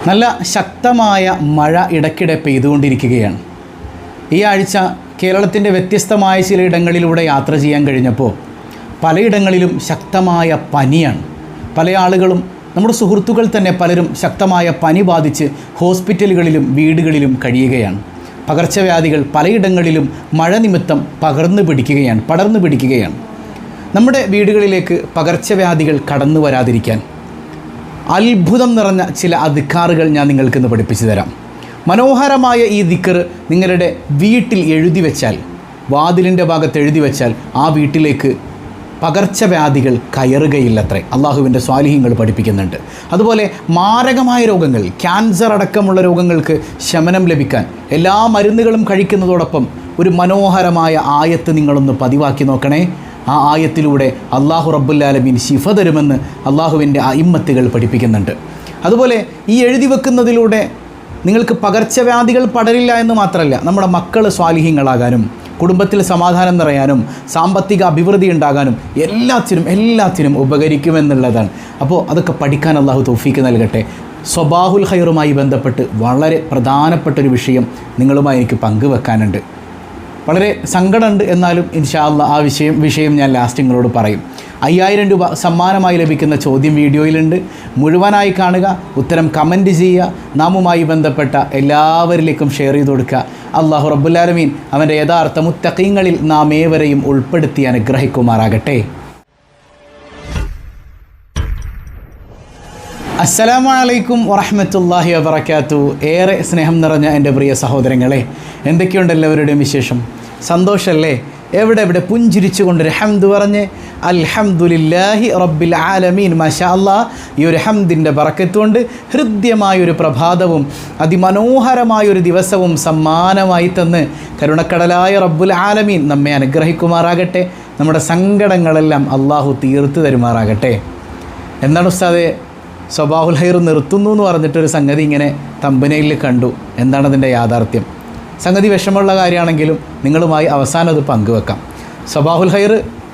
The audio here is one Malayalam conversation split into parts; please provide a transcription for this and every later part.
നല്ല ശക്തമായ മഴ ഇടയ്ക്കിടെ പെയ്തുകൊണ്ടിരിക്കുകയാണ്. ഈ ആഴ്ച കേരളത്തിൻ്റെ വ്യത്യസ്തമായ ചിലയിടങ്ങളിലൂടെ യാത്ര ചെയ്യാൻ കഴിഞ്ഞപ്പോൾ പലയിടങ്ങളിലും ശക്തമായ പനിയാണ്. പല ആളുകളും, നമ്മുടെ സുഹൃത്തുക്കൾ തന്നെ പലരും ശക്തമായ പനി ബാധിച്ച് ഹോസ്പിറ്റലുകളിലും വീടുകളിലും കഴിയുകയാണ്. പകർച്ചവ്യാധികൾ പലയിടങ്ങളിലും മഴ നിമിത്തം പടർന്നു പിടിക്കുകയാണ്. നമ്മുടെ വീടുകളിലേക്ക് പകർച്ചവ്യാധികൾ കടന്നു വരാതിരിക്കാൻ അത്ഭുതം നിറഞ്ഞ ചില അദ്കാറുകൾ ഞാൻ നിങ്ങൾക്കിന്ന് പഠിപ്പിച്ചു തരാം. മനോഹരമായ ഈ ദിക്ർ നിങ്ങളുടെ വീട്ടിൽ എഴുതി വെച്ചാൽ, വാതിലിൻ്റെ ഭാഗത്ത് എഴുതി വെച്ചാൽ ആ വീട്ടിലേക്ക് പകർച്ചവ്യാധികൾ കയറുകയില്ലത്രേ. അള്ളാഹുവിൻ്റെ സ്വാലിഹീങ്ങൾ പഠിപ്പിക്കുന്നുണ്ട്. അതുപോലെ മാരകമായ രോഗങ്ങൾ, ക്യാൻസർ അടക്കമുള്ള രോഗങ്ങൾക്ക് ശമനം ലഭിക്കാൻ എല്ലാ മരുന്നുകളും കഴിക്കുന്നതോടൊപ്പം ഒരു മനോഹരമായ ആയത്ത് നിങ്ങളൊന്ന് പതിവാക്കി നോക്കണേ. ആ ആയത്തിലൂടെ അള്ളാഹു റബ്ബുൽ ആലമീൻ ശിഫ തരുമെന്ന് അള്ളാഹുവിൻ്റെ അയിമ്മത്തുകൾ പഠിപ്പിക്കുന്നുണ്ട്. അതുപോലെ ഈ എഴുതി വെക്കുന്നതിലൂടെ നിങ്ങൾക്ക് പകർച്ചവ്യാധികൾ പടരില്ല എന്ന് മാത്രമല്ല, നമ്മുടെ മക്കൾ സ്വാലിഹീങ്ങളാകാനും കുടുംബത്തിൽ സമാധാനം നിറയാനും സാമ്പത്തിക അഭിവൃദ്ധി ഉണ്ടാകാനും എല്ലാത്തിനും ഉപകരിക്കുമെന്നുള്ളതാണ്. അപ്പോൾ അതൊക്കെ പഠിക്കാൻ അള്ളാഹു തൗഫീക്ക് നൽകട്ടെ. സ്വബാഹുൽ ഖൈറുമായി ബന്ധപ്പെട്ട് വളരെ പ്രധാനപ്പെട്ടൊരു വിഷയം നിങ്ങളുമായി എനിക്ക് പങ്കുവെക്കാനുണ്ട്. വളരെ സങ്കടമുണ്ട്, എന്നാലും ഇൻഷാ അല്ലാഹ് ആ വിഷയം ഞാൻ ലാസ്റ്റ് നിങ്ങളോട് പറയും. 5000 രൂപ സമ്മാനമായി ലഭിക്കുന്ന ചോദ്യം വീഡിയോയിലുണ്ട്. മുഴുവനായി കാണുക, ഉത്തരം കമൻറ്റ് ചെയ്യുക, നാമുമായി ബന്ധപ്പെട്ട എല്ലാവരിലേക്കും ഷെയർ ചെയ്ത് കൊടുക്കുക. അല്ലാഹു റബ്ബുൽ ആലമീൻ അവൻ്റെ യഥാർത്ഥ മുത്തഖീങ്ങളിൽ നാം ഏവരെയും ഉൾപ്പെടുത്തി അനുഗ്രഹിക്കുമാറാകട്ടെ. അസ്സലാമു അലൈക്കും വറഹ്മത്തുള്ളാഹി വബറകാതുഹു. ഏറെ സ്നേഹം നിറഞ്ഞ എൻ്റെ പ്രിയ സഹോദരങ്ങളെ, എന്തൊക്കെയുണ്ട് എല്ലാവരുടെയും വിശേഷം? സന്തോഷമല്ലേ? എവിടെ പുഞ്ചിരിച്ചുകൊണ്ടൊരു ഹംദ് പറഞ്ഞ് അൽഹംദുലില്ലാഹി റബ്ബിൽ ആലമീൻ. മാഷാ അല്ലാഹ്. ഈ ഒരു ഹംദിൻ്റെ ബറക്കത്ത് കൊണ്ട് ഹൃദ്യമായൊരു പ്രഭാതവും അതിമനോഹരമായൊരു ദിവസവും സമ്മാനമായി തന്ന് കരുണക്കടലായ റബ്ബുൽ ആലമീൻ നമ്മെ അനുഗ്രഹിക്കുമാറാകട്ടെ. നമ്മുടെ സങ്കടങ്ങളെല്ലാം അള്ളാഹു തീർത്തു തരുമാറാകട്ടെ. എന്താണ് ഉസ്താദേ സ്വബാഹുൽ ഖൈർ നിർത്തുന്നു എന്ന് പറഞ്ഞിട്ടൊരു സംഗതി ഇങ്ങനെ തമ്പനയിൽ കണ്ടു? എന്താണതിൻ്റെ യാഥാർത്ഥ്യം? സംഗതി വിഷമമുള്ള കാര്യമാണെങ്കിലും നിങ്ങളുമായി അവസാനം അത് പങ്കുവെക്കാം. സ്വബാഹുൽ ഖൈർ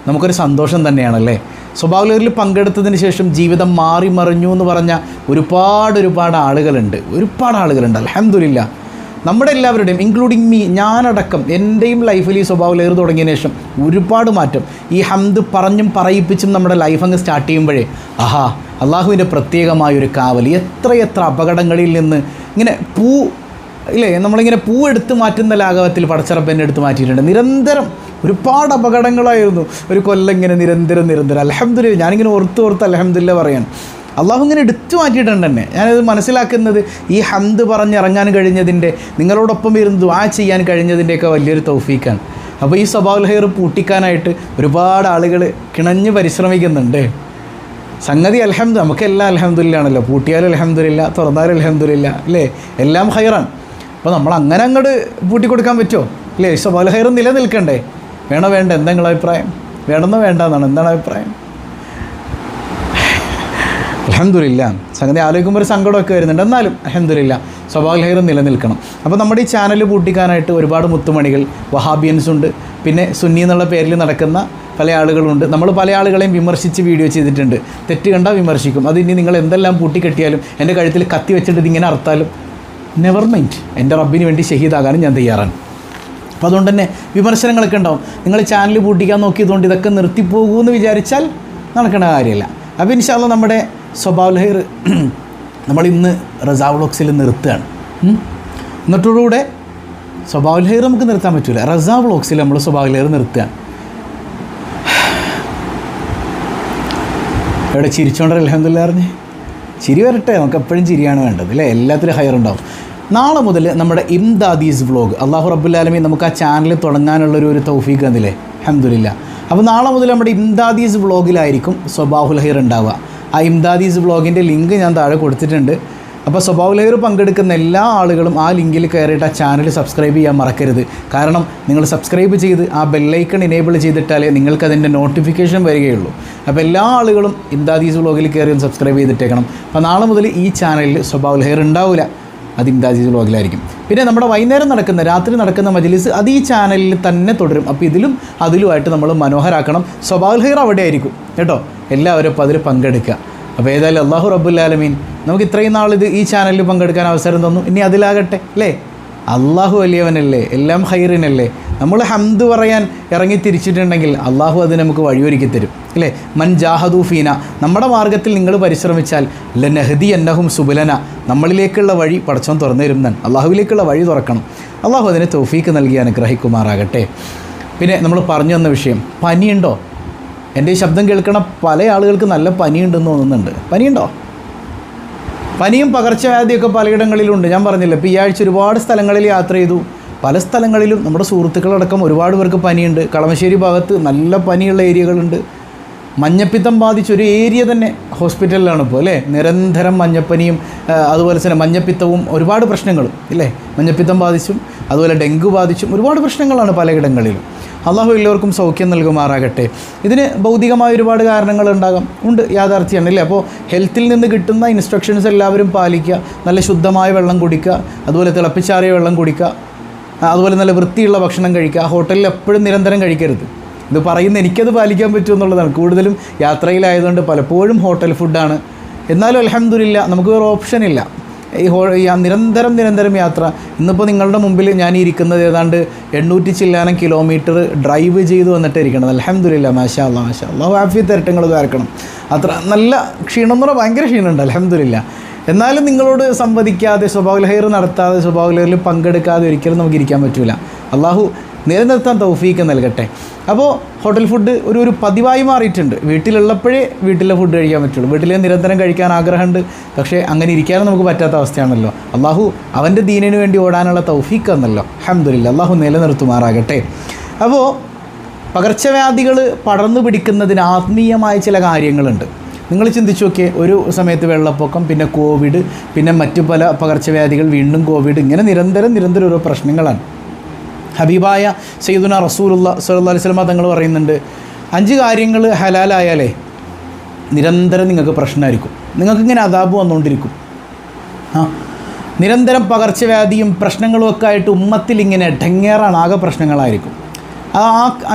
നമുക്കൊരു സന്തോഷം തന്നെയാണല്ലേ. സ്വബാഹുൽ ഖൈറിൽ പങ്കെടുത്തതിന് ശേഷം ജീവിതം മാറി മറിഞ്ഞു എന്ന് പറഞ്ഞ ഒരുപാട് ആളുകളുണ്ട്. അൽഹംദുലില്ലാ. നമ്മുടെ എല്ലാവരുടെയും ഇൻക്ലൂഡിങ് മീ, ഞാനടക്കം എൻ്റെയും ലൈഫിൽ ഈ സ്വബാഹുൽ ഖൈർ തുടങ്ങിയതിന് ശേഷം ഒരുപാട് മാറ്റം. ഈ ഹംദ് പറഞ്ഞും പറയിപ്പിച്ചും നമ്മുടെ ലൈഫ് അങ്ങ് സ്റ്റാർട്ട് ചെയ്യുമ്പോഴേ അള്ളാഹുവിൻ്റെ പ്രത്യേകമായൊരു കാവൽ. എത്ര അപകടങ്ങളിൽ നിന്ന് ഇങ്ങനെ നമ്മളിങ്ങനെ പൂ എടുത്ത് മാറ്റുന്ന ലാഘവത്തിൽ പടച്ചറപ്പ് എന്നെ എടുത്ത് മാറ്റിയിട്ടുണ്ട്. നിരന്തരം ഒരുപാട് അപകടങ്ങളായിരുന്നു. ഒരു കൊല്ലം ഇങ്ങനെ നിരന്തരം അൽഹംദുലില്ലാ. ഞാനിങ്ങനെ ഓർത്ത് അൽഹംദുലില്ലാ പറയാൻ അള്ളാഹു ഇങ്ങനെ എടുത്തു മാറ്റിയിട്ടുണ്ട് തന്നെ. ഞാനത് മനസ്സിലാക്കുന്നത് ഈ ഹംദ് പറഞ്ഞിറങ്ങാൻ കഴിഞ്ഞതിൻ്റെ, നിങ്ങളോടൊപ്പം ഇരുന്ന് ദുആ ചെയ്യാൻ കഴിഞ്ഞതിൻ്റെയൊക്കെ വലിയൊരു തൗഫീക്കാണ്. അപ്പോൾ ഈ സ്വബാഹുൽ ഖൈർ പൂട്ടിക്കാനായിട്ട് ഒരുപാട് ആളുകൾ കിണഞ്ഞ് പരിശ്രമിക്കുന്നുണ്ട്. സംഗതി നമുക്കെല്ലാം അൽഹംദുലില്ലാ ആണല്ലോ. പൂട്ടിയാലും അൽഹംദുലില്ലാ, തുറന്നാലും അൽഹംദുലില്ലാ, അല്ലേ? എല്ലാം ഖൈറാണ്. അപ്പോൾ നമ്മൾ അങ്ങനെ അങ്ങോട്ട് പൂട്ടിക്കൊടുക്കാൻ പറ്റുമോ? അല്ലേ? സ്വബാഹുൽ ഖൈർ നിലനിൽക്കണ്ടേ? വേണോ വേണ്ട? എന്താ നിങ്ങളുടെ അഭിപ്രായം? വേണമെന്നോ വേണ്ടെന്നാണ്? എന്താണ് അഭിപ്രായം? അൽഹംദുലില്ലാ. സംഗതി ആലോചിക്കുമ്പോൾ ഒരു സങ്കടമൊക്കെ വരുന്നുണ്ട്. എന്നാലും അൽഹംദുലില്ലാ സ്വബാഹുൽ ഖൈർ നിലനിൽക്കണം. അപ്പോൾ നമ്മുടെ ഈ ചാനൽ പൂട്ടിക്കാനായിട്ട് ഒരുപാട് മുത്തുമണികൾ, വഹാബിയൻസ് ഉണ്ട്, പിന്നെ സുന്നി എന്നുള്ള പേരിൽ നടക്കുന്ന പല ആളുകളുണ്ട്. നമ്മൾ പല ആളുകളെയും വിമർശിച്ച് വീഡിയോ ചെയ്തിട്ടുണ്ട്. തെറ്റ് കണ്ടാൽ വിമർശിക്കും. അത് ഇനി നിങ്ങൾ എന്തെല്ലാം പൂട്ടിക്കെട്ടിയാലും, എൻ്റെ കഴുത്തിൽ കത്തി വെച്ചിട്ട് ഇതിങ്ങനെ അറുത്താലും നെവർ മൈൻഡ്, എൻ്റെ റബ്ബിന് വേണ്ടി ഷഹീദാകാനും ഞാൻ തയ്യാറാണ്. അപ്പോൾ അതുകൊണ്ട് തന്നെ വിമർശനങ്ങളൊക്കെ ഉണ്ടാവും. നിങ്ങൾ ചാനൽ പൂട്ടിക്കാൻ നോക്കിയതുകൊണ്ട് ഇതൊക്കെ നിർത്തിപ്പോകുമെന്ന് വിചാരിച്ചാൽ നടക്കേണ്ട കാര്യമില്ല. അപ്പോൾ ഇൻഷാ അല്ലാഹ് നമ്മുടെ സ്വബാഹുൽ ഖൈർ നമ്മളിന്ന് റസാ വ്ളോഗ്സിൽ നിർത്തുകയാണ്. എന്നിട്ടോടുകൂടെ സ്വബാഹുൽ ഖൈർ നമുക്ക് നിർത്താൻ പറ്റില്ല. റസാ വ്ളോഗ്സിൽ നമ്മൾ സ്വബാഹുൽ ഖൈർ നിർത്തുകയാണ്. ഇവിടെ ചിരിച്ചോണ്ടല്ലോ അൽഹംദുലില്ലാ പറഞ്ഞ്. ചിരി വരട്ടെ, നമുക്ക് എപ്പോഴും ചിരിയാണ് വേണ്ടത്, അല്ലേ? എല്ലാത്തിലും ഹൈറുണ്ടാവും. നാളെ മുതൽ നമ്മുടെ ഇംദാദീസ് വ്ളോഗ് അല്ലാഹു റബ്ബുൽ ആലമീൻ നമുക്ക് ആ ചാനൽ തുടങ്ങാനുള്ളൊരു തൗഫീഖ് തന്നില്ലേ, അൽഹംദുലില്ലാ. അപ്പോൾ നാളെ മുതൽ നമ്മുടെ ഇംദാദീസ് വ്ളോഗിലായിരിക്കും സ്വബാഹുൽ ഖൈർ ഉണ്ടാവുക. ആ ഇംദാദീസ് വ്ളോഗിൻ്റെ ലിങ്ക് ഞാൻ താഴെ കൊടുത്തിട്ടുണ്ട്. അപ്പോൾ സ്വബാഹുൽ ഖൈർ പങ്കെടുക്കുന്ന എല്ലാ ആളുകളും ആ ലിങ്കിൽ കയറിയിട്ട് ആ ചാനൽ സബ്സ്ക്രൈബ് ചെയ്യാൻ മറക്കരുത്. കാരണം നിങ്ങൾ സബ്സ്ക്രൈബ് ചെയ്ത് ആ ബെല്ലൈക്കൺ ഇനേബിൾ ചെയ്തിട്ടാലേ നിങ്ങൾക്കതിൻ്റെ നോട്ടിഫിക്കേഷൻ വരികയുള്ളൂ. അപ്പോൾ എല്ലാ ആളുകളും ഇംദാദീസ് വ്ളോഗിൽ കയറി ഒന്ന് സബ്സ്ക്രൈബ് ചെയ്തിട്ടേക്കണം. അപ്പോൾ നാളെ മുതൽ ഈ ചാനലിൽ സ്വബാഹുൽ ഖൈർ ഉണ്ടാവില്ല, അത് ഇംദാദീസ് വ്ളോഗിലായിരിക്കും. പിന്നെ നമ്മുടെ വൈകുന്നേരം രാത്രി നടക്കുന്ന മജ്ലിസ് അത് ഈ ചാനലിൽ തന്നെ തുടരും. അപ്പോൾ ഇതിലും അതിലുമായിട്ട് നമ്മൾ മനോഹരാക്കണം. സ്വബാഹുൽ ഖൈർ അവിടെ ആയിരിക്കും കേട്ടോ. എല്ലാവരും അപ്പോൾ അതിൽ പങ്കെടുക്കുക. അപ്പോൾ ഏതായാലും അല്ലാഹു റബ്ബുൽ ആലമീൻ നമുക്ക് ഇത്രയും നാളിത് ഈ ചാനലിൽ പങ്കെടുക്കാൻ അവസരം തന്നു. ഇനി അതിലാകട്ടെ അല്ലേ, അള്ളാഹു വലിയവനല്ലേ, എല്ലാം ഖൈറിനല്ലേ. നമ്മൾ ഹംദ് പറയാൻ ഇറങ്ങി തിരിച്ചിട്ടുണ്ടെങ്കിൽ അള്ളാഹു അത് നമുക്ക് വഴിയൊരുക്കി തരും അല്ലേ. മൻ ജാഹദു ഫീന, നമ്മുടെ മാർഗ്ഗത്തിൽ നിങ്ങൾ പരിശ്രമിച്ചാൽ ലനഹദി അന്നഹും സുബുലന, നമ്മളിലേക്കുള്ള വഴി പടച്ചോൻ തുറന്നു തരും എന്നാണ്. അള്ളാഹുവിലേക്കുള്ള വഴി തുറക്കണം. അള്ളാഹു അതിന് തൗഫീക്ക് നൽകി അനുഗ്രഹിക്കുമാറാകട്ടെ. പിന്നെ നമ്മൾ പറഞ്ഞു വന്ന വിഷയം, പനിയുണ്ടോ? എൻ്റെ ഈ ശബ്ദം കേൾക്കണ പല ആളുകൾക്ക് നല്ല പനിയുണ്ടെന്ന് തോന്നുന്നുണ്ട്. പനിയുണ്ടോ? പനിയും പകർച്ചവ്യാധിയൊക്കെ പലയിടങ്ങളിലുണ്ട്. ഞാൻ പറഞ്ഞില്ല, ഇപ്പോൾ ഈ ആഴ്ച ഒരുപാട് സ്ഥലങ്ങളിൽ യാത്ര ചെയ്തു. പല സ്ഥലങ്ങളിലും നമ്മുടെ സുഹൃത്തുക്കളടക്കം ഒരുപാട് പേർക്ക് പനിയുണ്ട്. കളമശ്ശേരി ഭാഗത്ത് നല്ല പനിയുള്ള ഏരിയകളുണ്ട്. മഞ്ഞപ്പിത്തം ബാധിച്ചൊരു ഏരിയ തന്നെ ഹോസ്പിറ്റലിലാണ് ഇപ്പോൾ അല്ലേ. നിരന്തരം മഞ്ഞപ്പനിയും അതുപോലെ തന്നെ മഞ്ഞപ്പിത്തവും ഒരുപാട് പ്രശ്നങ്ങളും ഇല്ലേ. മഞ്ഞപ്പിത്തം ബാധിച്ചും അതുപോലെ ഡെങ്കു ബാധിച്ചും ഒരുപാട് പ്രശ്നങ്ങളാണ് പലയിടങ്ങളിലും. അള്ളാഹു എല്ലാവർക്കും സൗഖ്യം നൽകുമാറാകട്ടെ. ഇതിന് ഭൗതികമായ ഒരുപാട് കാരണങ്ങളുണ്ടാകാം, ഉണ്ട്, യാഥാർത്ഥ്യമാണ് അല്ലേ. അപ്പോൾ ഹെൽത്തിൽ നിന്ന് കിട്ടുന്ന ഇൻസ്ട്രക്ഷൻസ് എല്ലാവരും പാലിക്കുക. നല്ല ശുദ്ധമായ വെള്ളം കുടിക്കുക, അതുപോലെ തിളപ്പിച്ചാറിയ വെള്ളം കുടിക്കുക, അതുപോലെ നല്ല വൃത്തിയുള്ള ഭക്ഷണം കഴിക്കുക. ഹോട്ടലിൽ എപ്പോഴും നിരന്തരം കഴിക്കരുത്. ഇത് പറയുന്ന എനിക്കത് പാലിക്കാൻ പറ്റുമെന്നുള്ളതാണ്. കൂടുതലും യാത്രയിലായതുകൊണ്ട് പലപ്പോഴും ഹോട്ടൽ ഫുഡാണ്. എന്നാലും അൽഹംദുലില്ലാ നമുക്ക് വേറെ ഓപ്ഷനില്ല. ഈ നിരന്തരം യാത്ര. ഇന്നിപ്പോൾ നിങ്ങളുടെ മുമ്പിൽ ഞാൻ ഇരിക്കുന്നത് ഏതാണ്ട് 800 ചില്ലാനം കിലോമീറ്റർ ഡ്രൈവ് ചെയ്ത് വന്നിട്ട് ഇരിക്കണത്. അൽഹംദുലില്ലാ, മാഷാ അല്ലാഹ് അല്ലാഹു ആഫിയത്ത് തരട്ടെ. നിങ്ങൾ ദ്വാരക്കണം. അത്ര നല്ല ക്ഷീണം എന്ന് പറഞ്ഞാൽ ഭയങ്കര ക്ഷീണമുണ്ട് അൽഹംദുലില്ലാ. എന്നാലും നിങ്ങളോട് സംവദിക്കാതെ, സ്വഭാവ ലഹീർ നടത്താതെ, സ്വഭാവ ലഹീറിൽ പങ്കെടുക്കാതെ ഒരിക്കലും നമുക്ക് ഇരിക്കാൻ പറ്റില്ല. അള്ളാഹു നിലനിർത്താൻ തൗഫീക്ക് നൽകട്ടെ. അപ്പോൾ ഹോട്ടൽ ഫുഡ് ഒരു പതിവായി മാറിയിട്ടുണ്ട്. വീട്ടിലുള്ളപ്പോഴേ വീട്ടിലെ ഫുഡ് കഴിക്കാൻ പറ്റുള്ളൂ. വീട്ടിലെ നിരന്തരം കഴിക്കാൻ ആഗ്രഹമുണ്ട്, പക്ഷേ അങ്ങനെ ഇരിക്കാനും നമുക്ക് പറ്റാത്ത അവസ്ഥയാണല്ലോ. അള്ളാഹു അവൻ്റെ ദീനിന് വേണ്ടി ഓടാനുള്ള തൗഫീക്ക് എന്നല്ലോ. അൽഹംദുലില്ലാ, അള്ളാഹു നിലനിർത്തുമാറാകട്ടെ. അപ്പോൾ പകർച്ചവ്യാധികൾ പടർന്നു പിടിക്കുന്നതിന് ആത്മീയമായ ചില കാര്യങ്ങളുണ്ട്. നിങ്ങൾ ചിന്തിച്ചു നോക്കിയേ, ഒരു സമയത്ത് വെള്ളപ്പൊക്കം, പിന്നെ കോവിഡ്, പിന്നെ മറ്റു പല പകർച്ചവ്യാധികൾ, വീണ്ടും കോവിഡ്, ഇങ്ങനെ നിരന്തരം ഓരോ പ്രശ്നങ്ങളാണ്. ഹബീബായ സയ്യിദുന റസൂലുള്ളാഹി സ്വല്ലല്ലാഹു അലൈഹി വസല്ലം തങ്ങൾ പറയുന്നുണ്ട്, 5 കാര്യങ്ങൾ ഹലാലായാലേ നിരന്തരം നിങ്ങൾക്ക് പ്രശ്നമായിരിക്കും, നിങ്ങൾക്കിങ്ങനെ അദാബ് വന്നുകൊണ്ടിരിക്കും. നിരന്തരം പകർച്ചവ്യാധിയും പ്രശ്നങ്ങളും ഒക്കെ ആയിട്ട് ഉമ്മത്തിൽ ഇങ്ങനെ ഡെങ്ങേറാണ്, ആകെ പ്രശ്നങ്ങളായിരിക്കും. ആ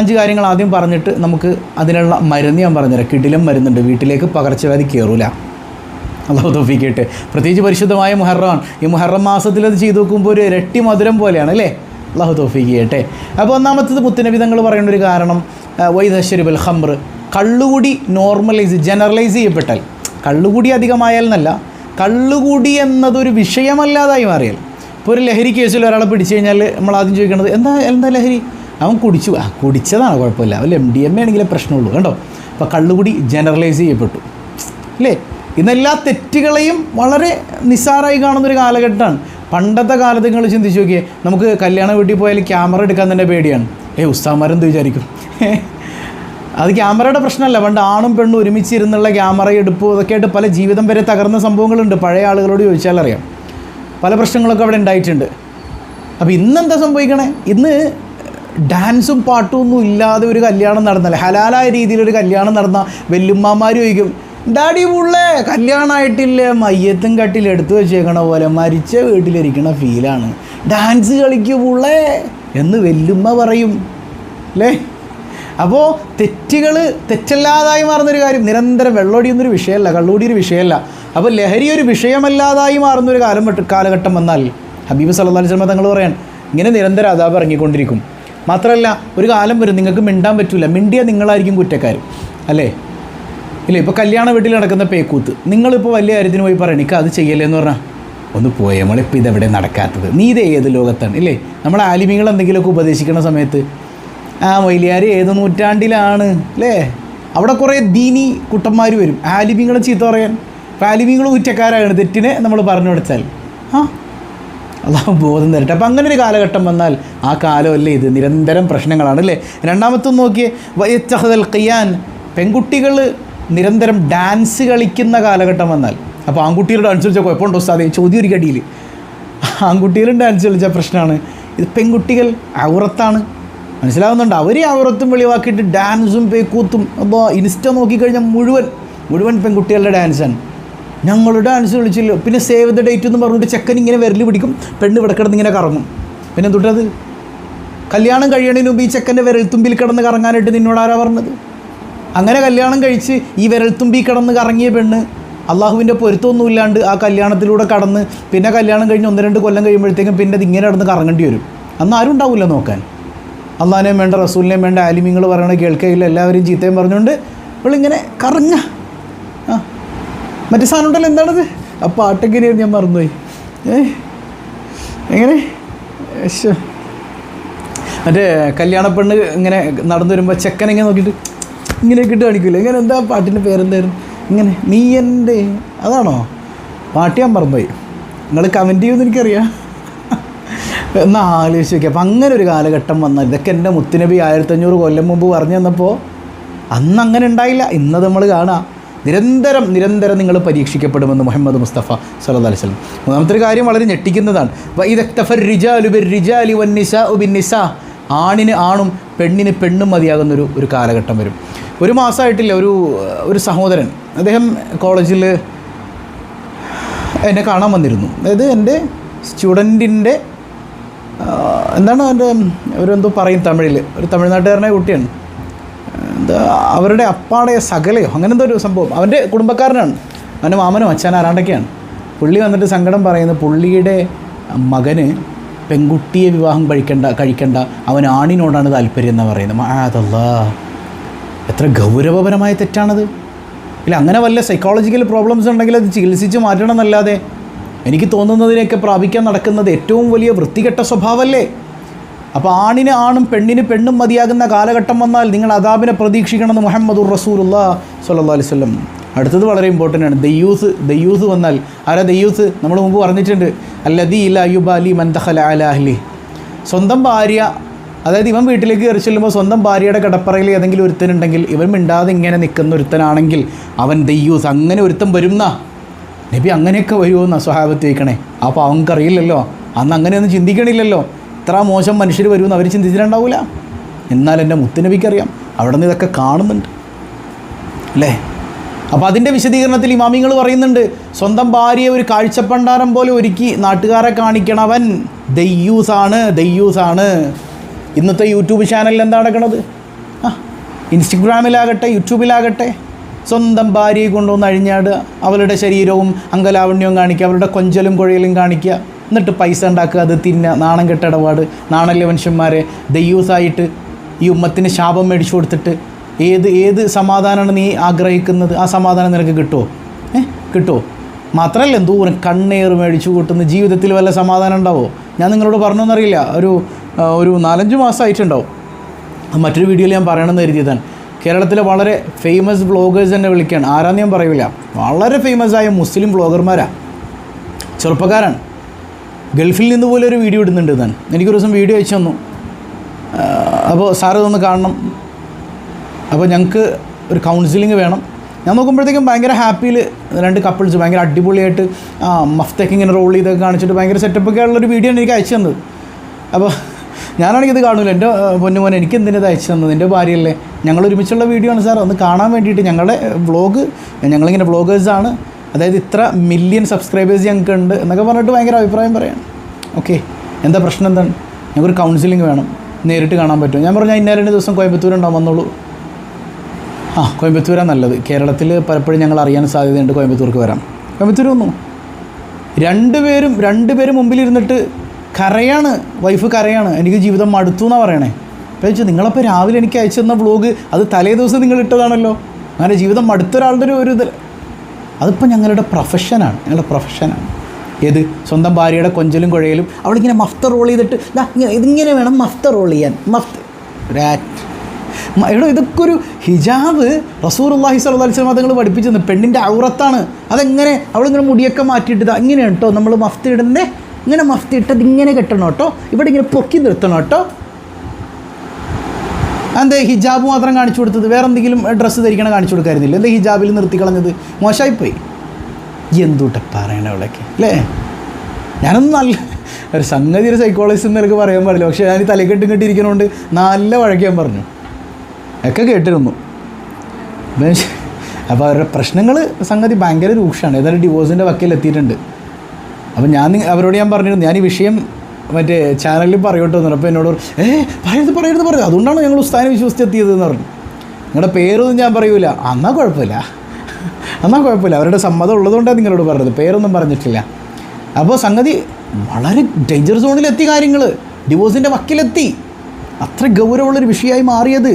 5 കാര്യങ്ങൾ ആദ്യം പറഞ്ഞിട്ട് നമുക്ക് അതിനുള്ള മരുന്ന് ഞാൻ പറഞ്ഞുതരാം. കിടിലം മരുന്നുണ്ട്, വീട്ടിലേക്ക് പകർച്ചവ്യാധി കയറൂല. അല്ലാഹു തൗഫീഖ് ചെയ്യട്ടെ. പ്രത്യേകിച്ച് പരിശുദ്ധമായ മുഹറം, ഈ മുഹറം മാസത്തിൽ അത് ചെയ്ത് നോക്കുമ്പോൾ ഒരു ഇരട്ടി മധുരം പോലെയാണ് അല്ലേ. അല്ലാഹു തൗഫീഖ് ചെയ്യട്ടെ. അപ്പോൾ ഒന്നാമത്തത് മുത്തുനബി തങ്ങൾ പറയേണ്ട ഒരു കാരണം, വൈദശരിബൽ ഖംർ, കള്ളുകൂടി ജനറലൈസ് ചെയ്യപ്പെട്ടാൽ, കള്ളുകൂടി അധികമായാൽ എന്നല്ല, കള്ളുകൂടി എന്നതൊരു വിഷയമല്ലാതായി മാറിയാൽ. ഇപ്പോൾ ഒരു ലഹരി കേസിൽ ഒരാളെ പിടിച്ചു കഴിഞ്ഞാൽ നമ്മൾ ആദ്യം ചോദിക്കുന്നത് എന്താ ലഹരി? അവൻ കുടിച്ചതാണ്, കുഴപ്പമില്ല, അവൻ MDMA ആണെങ്കിലേ പ്രശ്നമുള്ളൂ കേട്ടോ. അപ്പോൾ കള്ളുകൂടി ജനറലൈസ് ചെയ്യപ്പെട്ടു അല്ലേ. ഇന്നെല്ലാ തെറ്റുകളെയും വളരെ നിസ്സാരമായി കാണുന്നൊരു കാലഘട്ടമാണ്. പണ്ടത്തെ കാലത്ത് നിങ്ങൾ ചിന്തിച്ച് നോക്കിയേ, നമുക്ക് കല്യാണ വീട്ടിൽ പോയാൽ ക്യാമറ എടുക്കാൻ തന്നെ പേടിയാണ്. ഉസ്താദ്മാരെന്ത് വിചാരിക്കും? അത് ക്യാമറയുടെ പ്രശ്നമല്ല, പണ്ട് ആണും പെണ്ണും ഒരുമിച്ചിരുന്നുള്ള ക്യാമറ എടുപ്പ് അതൊക്കെ ആയിട്ട് പല ജീവിതം വരെ തകർന്ന സംഭവങ്ങളുണ്ട്. പഴയ ആളുകളോട് ചോദിച്ചാൽ അറിയാം, പല പ്രശ്നങ്ങളൊക്കെ അവിടെ ഉണ്ടായിട്ടുണ്ട്. അപ്പോൾ ഇന്നെന്താ സംഭവിക്കണേ? ഇന്ന് ഡാൻസും പാട്ടും ഒന്നും ഇല്ലാതെ ഒരു കല്യാണം നടന്നാൽ, ഹലാലായ രീതിയിലൊരു കല്യാണം നടന്നാൽ വല്യമ്മമാർ ചോദിക്കും, ഡാഡി പുള്ളേ കല്യാണമായിട്ടില്ലേ, മയ്യത്തും കട്ടിൽ എടുത്തു വെച്ചേക്കണ പോലെ മരിച്ച വീട്ടിലിരിക്കണ ഫീലാണ്, ഡാൻസ് കളിക്കൂ പുള്ളേ എന്ന് വല്യമ്മ പറയും അല്ലേ. അപ്പോൾ തെറ്റല്ലാതായി മാറുന്നൊരു കാര്യം, നിരന്തരം വെള്ളോടിയൊന്നൊരു വിഷയമല്ല, കള്ളുകൂടി ഒരു വിഷയമല്ല. അപ്പോൾ ലഹരി ഒരു വിഷയമല്ലാതായി മാറുന്നൊരു കാലഘട്ടം വന്നാൽ ഹബീബ് സല്ലല്ലാഹു അലൈഹി വസല്ലം തങ്ങൾ പറയാൻ, ഇങ്ങനെ നിരന്തരം അദാബ് ഇറങ്ങിക്കൊണ്ടിരിക്കും. മാത്രമല്ല ഒരു കാലം വരും നിങ്ങൾക്ക് മിണ്ടാൻ പറ്റില്ല, മിണ്ടിയാൽ നിങ്ങളായിരിക്കും കുറ്റക്കാർ അല്ലേ. ഇല്ലേ, ഇപ്പോൾ കല്യാണ വീട്ടിൽ നടക്കുന്ന പേക്കൂത്ത്, നിങ്ങളിപ്പോൾ വലിയ കാര്യത്തിന് പോയി പറയണം എനിക്ക് അത് ചെയ്യല്ലേ എന്ന് പറഞ്ഞാൽ, ഒന്ന് പോയേ നമ്മളിപ്പോൾ ഇതെവിടെ നടക്കാത്തത്, നീ ഇത് ഏത് ലോകത്താണ് ഇല്ലേ. നമ്മൾ ആലിമീങ്ങൾ എന്തെങ്കിലുമൊക്കെ ഉപദേശിക്കുന്ന സമയത്ത്, മൊയ്ലിയാർ ഏത് നൂറ്റാണ്ടിലാണ് അല്ലേ, അവിടെ കുറേ ദീനി കുട്ടന്മാർ വരും ആലിമീങ്ങളെ ചീത്ത പറയാൻ. അപ്പോൾ ആലിമീങ്ങൾ കുറ്റക്കാരാണ്, തെറ്റിനെ നമ്മൾ പറഞ്ഞു കൊടുത്താൽ അള്ളാഹു ബോധം തരട്ടെ. അപ്പം അങ്ങനെ ഒരു കാലഘട്ടം വന്നാൽ ആ കാലമല്ലേ ഇത്, നിരന്തരം പ്രശ്നങ്ങളാണ് അല്ലേ. രണ്ടാമത്തും നോക്കിയേ, വയത്തഹദൽ ഖിയാൻ, പെൺകുട്ടികൾ നിരന്തരം ഡാൻസ് കളിക്കുന്ന കാലഘട്ടം വന്നാൽ. അപ്പോൾ ആൺകുട്ടികൾ ഡാൻസ് കളിച്ചാൽ കുഴപ്പമുണ്ടോ ഉസ്താദേ? ചോദ്യം ഒരു കടിയിൽ. ആൺകുട്ടികളും ഡാൻസ് കളിച്ചാൽ പ്രശ്നമാണ്. ഇത് പെൺകുട്ടികൾ ഔറത്താണ്, മനസ്സിലാവുന്നുണ്ട്. അവർ ഔറത്തും വെളിവാക്കിയിട്ട് ഡാൻസും പേക്കൂത്തും. അപ്പോൾ ഇൻസ്റ്റ നോക്കിക്കഴിഞ്ഞാൽ മുഴുവൻ പെൺകുട്ടികളുടെ ഡാൻസാണ്. ഞങ്ങൾ ഡാൻസ് കളിച്ചില്ലോ, പിന്നെ സേവ് ദ ഡേറ്റ് എന്ന് പറഞ്ഞിട്ട് ചെക്കൻ ഇങ്ങനെ വിരൽ പിടിക്കും, പെണ്ണ് ഇവിടെ കിടന്ന് ഇങ്ങനെ കറങ്ങും. പിന്നെ തൊട്ടത് കല്യാണം കഴിയണതിന് മുമ്പ് ഈ ചെക്കൻ്റെ വിരൽത്തുമ്പിൽ കിടന്ന് കറങ്ങാനായിട്ട് നിന്നോട് ആരാ പറഞ്ഞത്? അങ്ങനെ കല്യാണം കഴിച്ച് ഈ വിരൽത്തുമ്പി കിടന്ന് കറങ്ങിയ പെണ്ണ് അള്ളാഹുവിൻ്റെ പൊരുത്തമൊന്നും ഇല്ലാണ്ട് ആ കല്യാണത്തിലൂടെ കടന്ന് പിന്നെ കല്യാണം കഴിഞ്ഞ് 1-2 കൊല്ലം കഴിയുമ്പോഴത്തേക്കും പിന്നെ അത് ഇങ്ങനെ നടന്ന് കറങ്ങേണ്ടി വരും. അന്ന് ആരും ഉണ്ടാവില്ല നോക്കാൻ. അള്ളാഹിനെയും വേണ്ട, റസൂലിനെയും വേണ്ട, ആലിമീങ്ങൾ പറയണ കേൾക്കുകയില്ല, എല്ലാവരും ചീത്തയും പറഞ്ഞുകൊണ്ട് ഇവളിങ്ങനെ കറങ്ങ. ആ മറ്റേ സാധനം ഉണ്ടല്ലോ, എന്താണത് ആ പാട്ടെങ്ങനെയാണ്, ഞാൻ മറന്നുപോയി. എങ്ങനെ മറ്റേ കല്യാണ പെണ്ണ് ഇങ്ങനെ നടന്നു വരുമ്പോൾ ചെക്കനെങ്ങനെ നോക്കിയിട്ട് ഇങ്ങനെയൊക്കെ ഇട്ട് കാണിക്കില്ല, ഇങ്ങനെ എന്താ പാട്ടിൻ്റെ പേരെന്തായിരുന്നു, ഇങ്ങനെ നീ എൻ്റെ, അതാണോ പാട്ട്? ഞാൻ മറന്നുപോയി. നിങ്ങൾ കമൻറ്റ് ചെയ്യുമെന്ന് എനിക്കറിയാം. എന്നാൽ ആലോചിച്ച് നോക്കി. അപ്പം അങ്ങനെ ഒരു കാലഘട്ടം വന്നാൽ, ഇതൊക്കെ എൻ്റെ മുത്തുനബി 1500 കൊല്ലം മുമ്പ് പറഞ്ഞു തന്നപ്പോൾ അന്ന് അങ്ങനെ ഉണ്ടായില്ല. ഇന്നത് നമ്മൾ കാണാം. നിരന്തരം നിങ്ങൾ പരീക്ഷിക്കപ്പെടുമെന്ന് മുഹമ്മദ് മുസ്തഫ സല്ലല്ലാഹു അലൈഹി വസല്ലം. മൂന്നാമത്തെ ഒരു കാര്യം വളരെ ഞെട്ടിക്കുന്നതാണ്. ആണിന് ആണും പെണ്ണിന് പെണ്ണും മതിയാകുന്നൊരു കാലഘട്ടം വരും. ഒരു മാസമായിട്ടില്ല, ഒരു സഹോദരൻ, അദ്ദേഹം കോളേജിൽ എന്നെ കാണാൻ വന്നിരുന്നു. അതായത് എൻ്റെ സ്റ്റുഡൻറ്റിൻ്റെ എന്താണ് അവൻ്റെ എന്തോ പറയും തമിഴിൽ, ഒരു തമിഴ്നാട്ടുകാരനായ കുട്ടിയാണ്. എന്താ അവരുടെ അപ്പാടെ സകലയോ അങ്ങനെ എന്തോ ഒരു സംഭവം. അവൻ്റെ കുടുംബക്കാരനാണ്, അവൻ്റെ മാമനോ അച്ഛനോ ആരാണ്ടൊക്കെയാണ്. പുള്ളി വന്നിട്ട് സങ്കടം പറയുന്നത്, പുള്ളിയുടെ മകന് പെൺകുട്ടിയെ വിവാഹം കഴിക്കണ്ട, അവൻ ആണിനോടാണ് താല്പര്യം എന്നാണ് പറയുന്നത്. മഅദല്ലാ, എത്ര ഗൗരവപരമായ തെറ്റാണത്. ഇല്ല, അങ്ങനെ വല്ല സൈക്കോളജിക്കൽ പ്രോബ്ലംസ് ഉണ്ടെങ്കിൽ അത് ചികിത്സിച്ച് മാറ്റണം എന്നല്ലാതെ എനിക്ക് തോന്നുന്നതിനെയൊക്കെ പ്രാപിക്കാൻ നടക്കുന്നത് ഏറ്റവും വലിയ വൃത്തികെട്ട സ്വഭാവമല്ലേ. അപ്പോൾ ആണിന് ആണും പെണ്ണിന് പെണ്ണും മതിയാകുന്ന കാലഘട്ടം വന്നാൽ നിങ്ങൾ അദാബിനെ പ്രതീക്ഷിക്കണമെന്ന് മുഹമ്മദുർ റസൂലുള്ളാഹി സ്വല്ലല്ലാഹു അലൈഹി വസല്ലം. അടുത്തത് വളരെ ഇമ്പോർട്ടൻ്റ് ആണ്. ദയ്യൂസ് വന്നാൽ ആരാ ദയ്യൂസ്? നമ്മൾ മുമ്പ് പറഞ്ഞിട്ടുണ്ട്, അല്ലദീ ലാ യുബാലി മൻ ദഖല അലാ അഹ്ലി. സ്വന്തം ഭാര്യ, അതായത് ഇവൻ വീട്ടിലേക്ക് കയറി ചെല്ലുമ്പോൾ സ്വന്തം ഭാര്യയുടെ കിടപ്പറയിൽ ഏതെങ്കിലും ഒരുത്തനുണ്ടെങ്കിൽ ഇവൻ മിണ്ടാതെ ഇങ്ങനെ നിൽക്കുന്ന ഒരുത്തനാണെങ്കിൽ അവൻ ദയ്യൂസ്. അങ്ങനെ ഒരുത്തൻ വരുന്ന നബി അങ്ങനെയൊക്കെ വരുമോയെന്ന് സ്വഹാബത്ത് ചോദിക്കണേ. അപ്പോൾ അവൻക്കറിയില്ലല്ലോ, അന്ന് അങ്ങനെയൊന്നും ചിന്തിക്കണില്ലല്ലോ. ഇത്ര മോശം മനുഷ്യർ വരുമെന്ന് അവർ ചിന്തിച്ചിട്ടുണ്ടാവില്ല. എന്നാൽ എൻ്റെ മുത്തുനബിക്കറിയാം, അവിടെ നിന്ന് ഇതൊക്കെ കാണുന്നുണ്ട് അല്ലേ. അപ്പോൾ അതിൻ്റെ വിശദീകരണത്തിൽ ഇമാമിങ്ങൾ പറയുന്നുണ്ട്, സ്വന്തം ഭാര്യയെ ഒരു കാഴ്ചപ്പണ്ടാരം പോലെ ഒരുക്കി നാട്ടുകാരെ കാണിക്കണവൻ ദയ്യൂസാണ്. ഇന്നത്തെ യൂട്യൂബ് ചാനലിൽ എന്താ നടക്കണത്? ഇൻസ്റ്റഗ്രാമിലാകട്ടെ യൂട്യൂബിലാകട്ടെ സ്വന്തം ഭാര്യയെ കൊണ്ടുവന്ന് അഴിഞ്ഞാടുക, അവളുടെ ശരീരവും അംഗലാവണ്യവും കാണിക്കുക, അവളുടെ കൊഞ്ചലും കുഴയലും കാണിക്കുക, എന്നിട്ട് പൈസ ഉണ്ടാക്കുക, അത് തിന്നുക. നാണം കെട്ട ഇടപാട്. നാണല്ലേ മനുഷ്യന്മാരെ. ദയ്യൂസായിട്ട് ഈ ഉമ്മത്തിന് ശാപം മേടിച്ചു കൊടുത്തിട്ട് ഏത് സമാധാനമാണ് നീ ആഗ്രഹിക്കുന്നത്? ആ സമാധാനം നിനക്ക് കിട്ടുമോ? കിട്ടുമോ? മാത്രമല്ല എന്തോരം കണ്ണേറ് മേടിച്ചു കൂട്ടുന്ന ജീവിതത്തിൽ വല്ല സമാധാനം ഉണ്ടാവോ? ഞാൻ നിങ്ങളോട് പറഞ്ഞോന്നറിയില്ല, ഒരു 4-5 മാസമായിട്ടുണ്ടാവും. മറ്റൊരു വീഡിയോയിൽ ഞാൻ പറയണമെന്ന് കരുതിയതാണ്. കേരളത്തിലെ വളരെ ഫേമസ് വ്ളോഗേഴ്സ് എന്നെ വിളിക്കുകയാണ്. ആരാന്ന് ഞാൻ പറയില്ല, വളരെ ഫേമസ് ആയ മുസ്ലിം വ്ളോഗർമാരാണ്, ചെറുപ്പക്കാരാണ്. ഗൾഫിൽ നിന്ന് പോലെ ഒരു വീഡിയോ ഇടുന്നുണ്ട്. ഞാൻ എനിക്കൊരു ദിവസം വീഡിയോ അയച്ചു തന്നു. അപ്പോൾ സാറ് ഇതൊന്ന് കാണണം, അപ്പോൾ ഞങ്ങൾക്ക് ഒരു കൗൺസിലിംഗ് വേണം. ഞാൻ നോക്കുമ്പോഴത്തേക്കും ഭയങ്കര ഹാപ്പിയിൽ 2 കപ്പിൾസ് ഭയങ്കര അടിപൊളിയായിട്ട് മഫ്തൊക്കെ ഇങ്ങനെ റോൾ ചെയ്തൊക്കെ കാണിച്ചിട്ട് ഭയങ്കര സെറ്റപ്പൊക്കെ ഉള്ളൊരു വീഡിയോ ആണ് എനിക്ക് അയച്ചു തന്നത്. അപ്പോൾ ഞാനാണെങ്കിൽ ഇത് കാണൂല, എൻ്റെ പൊന്നുമോനെ എനിക്ക് എന്തിനത് അയച്ചു തന്നത്, എൻ്റെ ഭാര്യയല്ലേ, ഞങ്ങൾ ഒരുമിച്ചുള്ള വീഡിയോ ആണ് സാർ, ഒന്ന് കാണാൻ വേണ്ടിയിട്ട്. ഞങ്ങളുടെ വ്ളോഗ്, ഞങ്ങളിങ്ങനെ വ്ളോഗേഴ്സാണ്, അതായത് ഇത്ര മില്യൺ സബ്സ്ക്രൈബേഴ്സ് ഞങ്ങൾക്ക് ഉണ്ട് എന്നൊക്കെ പറഞ്ഞിട്ട് ഭയങ്കര അഭിപ്രായം പറയാണ്. ഓക്കെ, എന്താ പ്രശ്നം എന്താണ്? ഞങ്ങൾക്കൊരു കൗൺസിലിംഗ് വേണം, നേരിട്ട് കാണാൻ പറ്റും. ഞാൻ പറഞ്ഞു, ഇന്ന 2 ദിവസം കോയമ്പത്തൂരുണ്ടാവും, വന്നോളൂ. കോയമ്പത്തൂരാണ് നല്ലത്. കേരളത്തിൽ പലപ്പോഴും ഞങ്ങൾ അറിയാൻ സാധ്യതയുണ്ട്, കോയമ്പത്തൂർക്ക് വരാം. കോയമ്പത്തൂർ വന്നു. രണ്ടുപേരും മുമ്പിലിരുന്നിട്ട് കരയാണ്, വൈഫ് കരയാണ്, എനിക്ക് ജീവിതം മടുത്തു എന്നാണ് പറയണേ. അപ്പോൾ ചോദിച്ചു, നിങ്ങളപ്പോൾ രാവിലെ എനിക്ക് അയച്ചു തന്ന വ്ളോഗ് അത് തലേ ദിവസം നിങ്ങൾ ഇട്ടതാണല്ലോ, അങ്ങനെ ജീവിതം മടുത്ത ഒരാളുടെ ഒരു ഇത്. അതിപ്പോൾ ഞങ്ങളുടെ പ്രൊഫഷനാണ്. ഏത്? സ്വന്തം ഭാര്യയുടെ കൊഞ്ചലും കുഴയലും. അവളിങ്ങനെ മഫ്ത റോൾ ചെയ്തിട്ട് ഇതിങ്ങനെ വേണം മഫ്ത റോൾ ചെയ്യാൻ. എടോ, ഇതൊക്കെ ഒരു ഹിജാബ് റസൂലുള്ളാഹി സ്വല്ലല്ലാഹു അലൈഹി വസല്ലം തങ്ങൾ പഠിപ്പിച്ചത് പെണ്ണിൻ്റെ ഔറത്താണ്. അതെങ്ങനെ അവളിങ്ങനെ മുടിയൊക്കെ മാറ്റിയിട്ട് ഇങ്ങനെയാണ് കേട്ടോ നമ്മൾ മഫ്ത ഇടുന്നത്, ഇങ്ങനെ മഫ്ത ഇട്ടത് ഇങ്ങനെ കെട്ടണം കേട്ടോ, ഇവിടെ ഇങ്ങനെ പൊക്കി നിർത്തണം കേട്ടോ. എന്താ ഹിജാബ് മാത്രം കാണിച്ചു കൊടുത്തത്? വേറെ എന്തെങ്കിലും ഡ്രസ്സ് ധരിക്കണം കാണിച്ചു കൊടുക്കായിരുന്നില്ല? എന്താ ഹിജാബിൽ നിർത്തി കളഞ്ഞത്? മോശമായിപ്പോയി. എന്തൂട്ടെ പറയണ അവിടെയൊക്കെ അല്ലേ. ഞാനൊന്നും നല്ല ഒരു സംഗതി, ഒരു സൈക്കോളജിസ്റ്റ് എന്ന് എനിക്ക് പറയാൻ പാടില്ല, പക്ഷേ ഞാൻ തലക്കെട്ടും കെട്ടിയിരിക്കുന്നതുകൊണ്ട് നല്ല വഴക്കാൻ പറഞ്ഞു, ഒക്കെ കേട്ടിരുന്നു. അപ്പോൾ അവരുടെ പ്രശ്നങ്ങൾ സംഗതി ഭയങ്കര രൂക്ഷമാണ്. ഏതായാലും ഡിവോഴ്സിൻ്റെ വക്കീലെത്തിയിട്ടുണ്ട്. അപ്പോൾ അവരോട് ഞാൻ പറഞ്ഞിരുന്നു, ഞാൻ ഈ വിഷയം മറ്റേ ചാനലിൽ പറയോട്ട് വന്നു. അപ്പോൾ എന്നോട് പറയരുത്, അതുകൊണ്ടാണ് ഞങ്ങൾ ഉസ്താദിനെ വിശ്വസിച്ചെത്തിയതെന്ന് പറഞ്ഞു. നിങ്ങളുടെ പേരൊന്നും ഞാൻ പറയൂല. എന്നാൽ കുഴപ്പമില്ല, എന്നാൽ കുഴപ്പമില്ല, അവരുടെ സമ്മതം ഉള്ളതുകൊണ്ടാണ് നിങ്ങളോട് പറഞ്ഞത്, പേരൊന്നും പറഞ്ഞിട്ടില്ല. അപ്പോൾ സംഗതി വളരെ ഡേഞ്ചർ സോണിലെത്തി, കാര്യങ്ങൾ ഡിവോഴ്സിൻ്റെ വക്കിലെത്തി, അത്ര ഗൗരവമുള്ളൊരു വിഷയമായി മാറിയത്.